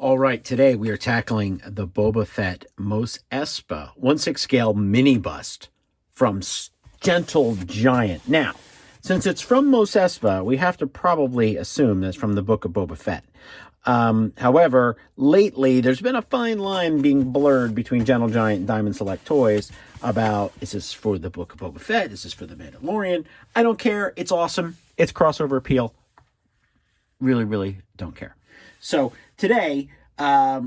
All right, today we are tackling the Boba Fett Mos Espa 1/6 scale mini bust from Gentle Giant. Now, since it's from Mos Espa, we have to probably assume that's from the Book of Boba Fett. However, lately there's been a fine line being blurred between Gentle Giant and Diamond Select Toys about, is this for the Book of Boba Fett? Is this for the Mandalorian? I don't care. It's awesome. It's crossover appeal. Really don't care. So today,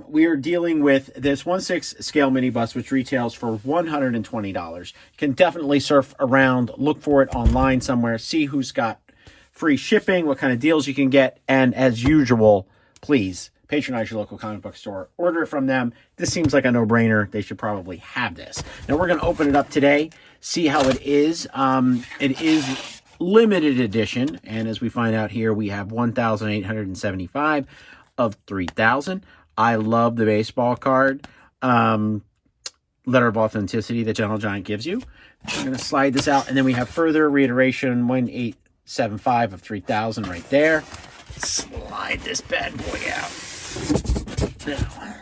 we are dealing with this 1/6 scale mini bust, which retails for $120. You can definitely surf around, look for it online somewhere, see who's got free shipping, what kind of deals you can get, and as usual, please patronize your local comic book store. Order it from them. This seems like a no-brainer. They should probably have this. Now, we're going to open it up today, see how it is. It is limited edition, and as we find out here, we have 1,875 of 3,000. I love the baseball card letter of authenticity that Gentle Giant gives you. I'm going to slide this out, and then we have further reiteration 1,875 of 3,000 right there. Slide this bad boy out. Now,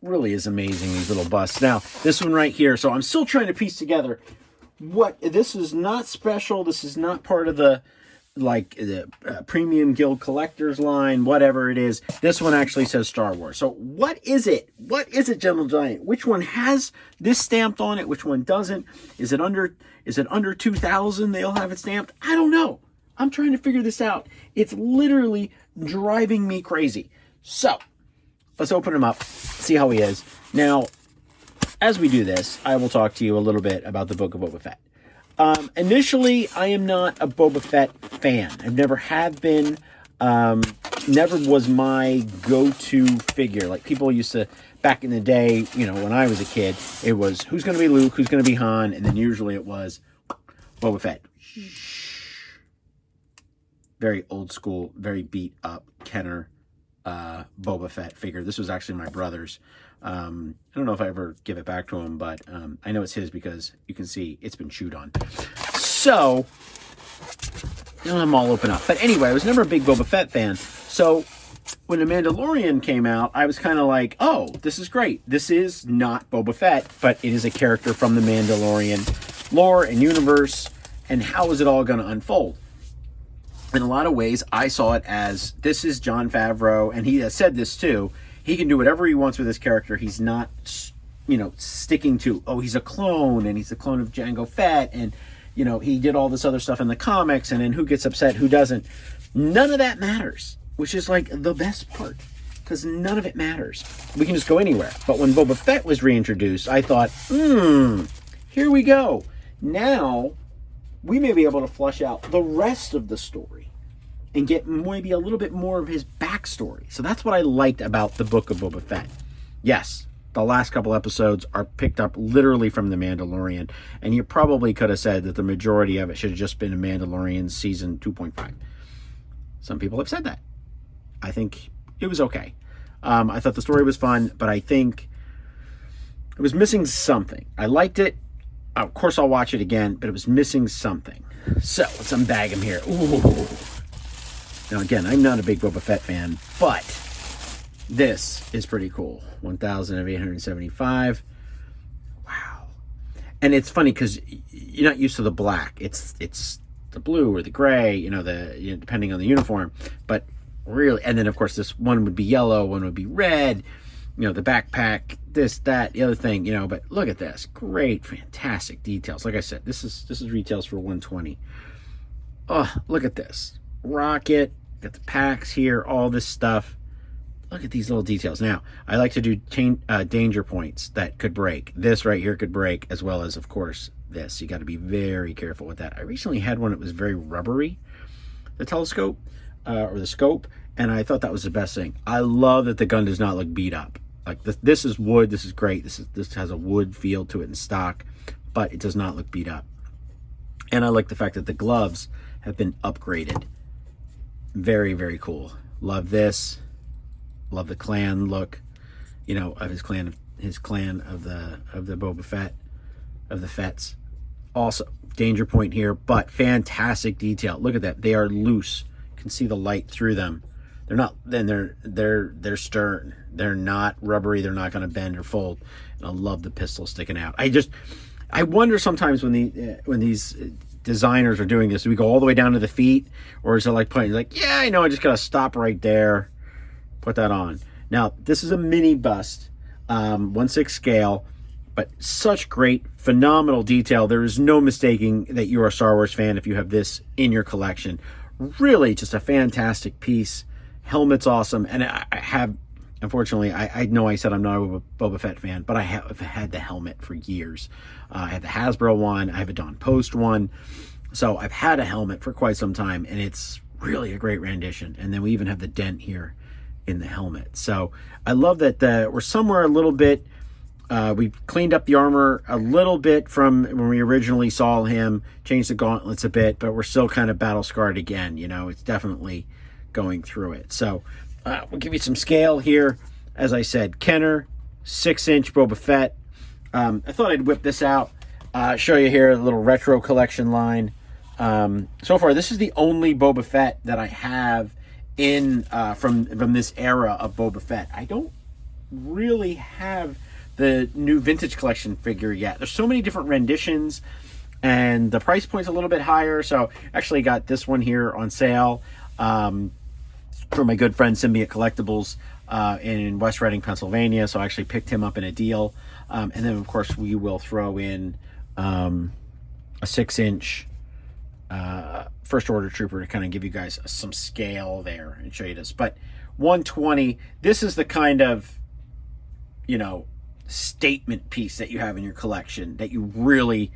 really is amazing, these little busts. Now, this one right here, so I'm still trying to piece together what, this is not special, this is not part of the, like, the Premium Guild Collectors line, whatever it is. This one actually says Star Wars. So what is it? What is it, Gentle Giant? Which one has this stamped on it? Which one doesn't? Is it under 2,000? They all have it stamped? I don't know. I'm trying to figure this out. It's literally driving me crazy. So let's open him up, see how he is. Now, as we do this, I will talk to you a little bit about the Book of Boba Fett. Initially, I am not a Boba Fett fan. I never have been. Never was my go-to figure. Like people used to, back in the day, you know, when I was a kid, it was who's going to be Luke, who's going to be Han, and then usually it was Boba Fett. Very old school, very beat up Kenner Boba Fett figure. This was actually my brother's. I don't know if I ever give it back to him, but I know it's his because you can see it's been chewed on. So, I'm all open up. But anyway, I was never a big Boba Fett fan. So, when The Mandalorian came out, I was kind of like, oh, this is great. This is not Boba Fett, but it is a character from the Mandalorian lore and universe. And how is it all going to unfold? In a lot of ways, I saw it as, this is Jon Favreau, and he has said this too. He can do whatever he wants with this character. He's not, you know, sticking to, oh, he's a clone, and he's a clone of Jango Fett, and, you know, he did all this other stuff in the comics, and then who gets upset, who doesn't. None of that matters, which is, like, the best part, because none of it matters. We can just go anywhere. But when Boba Fett was reintroduced, I thought, here we go. Now, we may be able to flush out the rest of the story and get maybe a little bit more of his backstory. So that's what I liked about the Book of Boba Fett. Yes, the last couple episodes are picked up literally from The Mandalorian, and you probably could have said that the majority of it should have just been a Mandalorian season 2.5. Some people have said that. I think it was okay. I thought the story was fun, but I think it was missing something. I liked it. Of course, I'll watch it again, but it was missing something. So let's unbag him here. Ooh. Now, again, I'm not a big Boba Fett fan, but this is pretty cool. 1,875. Wow. And it's funny because you're not used to the black. It's the blue or the gray, you know, depending on the uniform. But really, and then, of course, this one would be yellow, one would be red. You know, the backpack, this, that, the other thing, you know. But look at this. Great, fantastic details. Like I said, this is retails for $120. Oh, look at this. Rocket. Got the packs here, all this stuff. Look at these little details. Now, I like to do danger points that could break. This right here could break, as well as, of course, this. You got to be very careful with that. I recently had one that was very rubbery, the telescope, or the scope, and I thought that was the best thing. I love that the gun does not look beat up. Like, this is wood. This is great. This has a wood feel to it in stock, but it does not look beat up. And I like the fact that the gloves have been upgraded. Very, very cool. Love this. Love the clan look, you know, of his clan of the Boba Fett, of the Fetts. Also, danger point here, but fantastic detail. Look at that. They are loose. You can see the light through them. They're not, then they're stern. They're not rubbery. They're not going to bend or fold. And I love the pistol sticking out. I wonder sometimes when these designers are doing this, do we go all the way down to the feet, or is it like putting, like, yeah, I know, I just got to stop right there, put that on. Now, this is a mini bust, 1/6 scale, but such great, phenomenal detail. There is no mistaking that you are a Star Wars fan if you have this in your collection. Really just a fantastic piece. Helmet's awesome. And I have, unfortunately, I know I said I'm not a Boba Fett fan, but I have had the helmet for years. I have the Hasbro one. I have a Don Post one. So I've had a helmet for quite some time, and it's really a great rendition. And then we even have the dent here in the helmet. So I love that we're somewhere a little bit, we cleaned up the armor a little bit from when we originally saw him, changed the gauntlets a bit, but we're still kind of battle scarred again. You know, it's definitely going through it. So we'll give you some scale here. As I said, Kenner, 6-inch Boba Fett. I thought I'd whip this out, show you here a little retro collection line. So far, this is the only Boba Fett that I have in from this era of Boba Fett. I don't really have the new vintage collection figure yet. There's so many different renditions, and the price point's a little bit higher. So actually got this one here on sale from my good friend Symbiote Collectibles in West Reading, Pennsylvania. So I actually picked him up in a deal. And then of course we will throw in a 6-inch First Order Trooper to kind of give you guys some scale there and show you this. But 120, this is the kind of, you know, statement piece that you have in your collection, that you really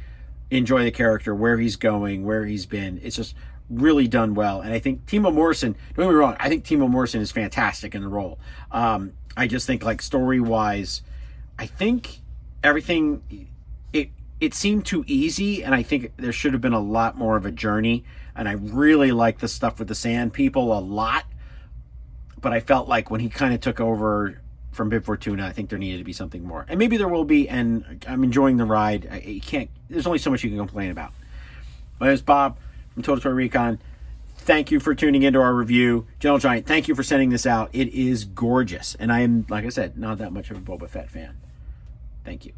enjoy the character, where he's going, where he's been. It's just really done well. And I think Timo Morrison, don't get me wrong, I think Timo Morrison is fantastic in the role. I just think, like, story-wise, I think everything, it seemed too easy, and I think there should have been a lot more of a journey. And I really like the stuff with the Sand People a lot, but I felt like when he kind of took over from Bib Fortuna, I think there needed to be something more. And maybe there will be, and I'm enjoying the ride. There's only so much you can complain about. My name is Bob from Total Toy Recon. Thank you for tuning into our review. Gentle Giant, thank you for sending this out. It is gorgeous. And I am, like I said, not that much of a Boba Fett fan. Thank you.